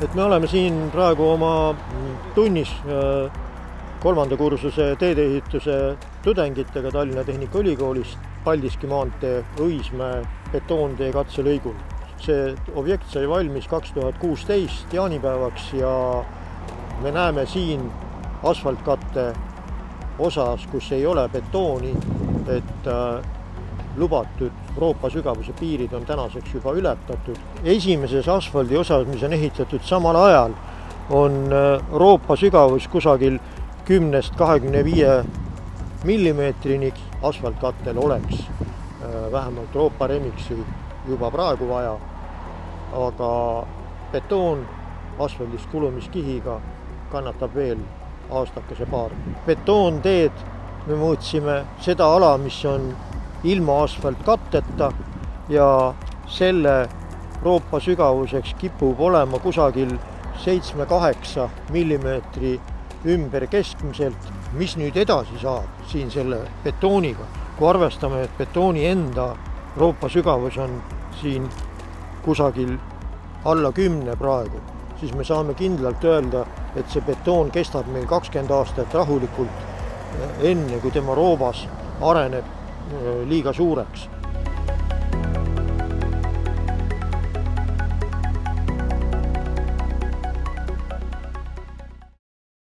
et me oleme siin praegu oma tunnis 3. kursuse teedeehituse tudengitega Tallinna Tehnikaülikoolist Paldiski maantee Õismäe betoontee katselõigul. See objekt sai valmis 2016 jaanipäevaks ja me näeme siin asfaltkatte osas, kus ei ole betooni, et lubatud Euroopa sügavuse piirid on tänaseks juba ületatud. Esimeses asfaldi osas, mis on ehitatud samal ajal, on Euroopa sügavus kusagil 10–25 millimeetrini. Asfaltkattel oleks vähemalt Euroopa remiksi juba praegu vaja, aga betoon asfaldist kulumiskihiga kannatab veel aastakese paar. Betoonteed me mõõtsime seda ala, mis on ilma asfaltkatteta ja selle Euroopa sügavuseks kipub olema kusagil 7–8 millimeetri ümber keskmiselt. Mis nüüd edasi saab siin selle betooniga? Kui arvestame, et betooni enda Euroopa sügavus on siin kusagil alla 10 praegu, siis me saame kindlalt öelda, et see betoon kestab meil 20 aastat rahulikult enne, kui tema roobas areneb liiga suureks.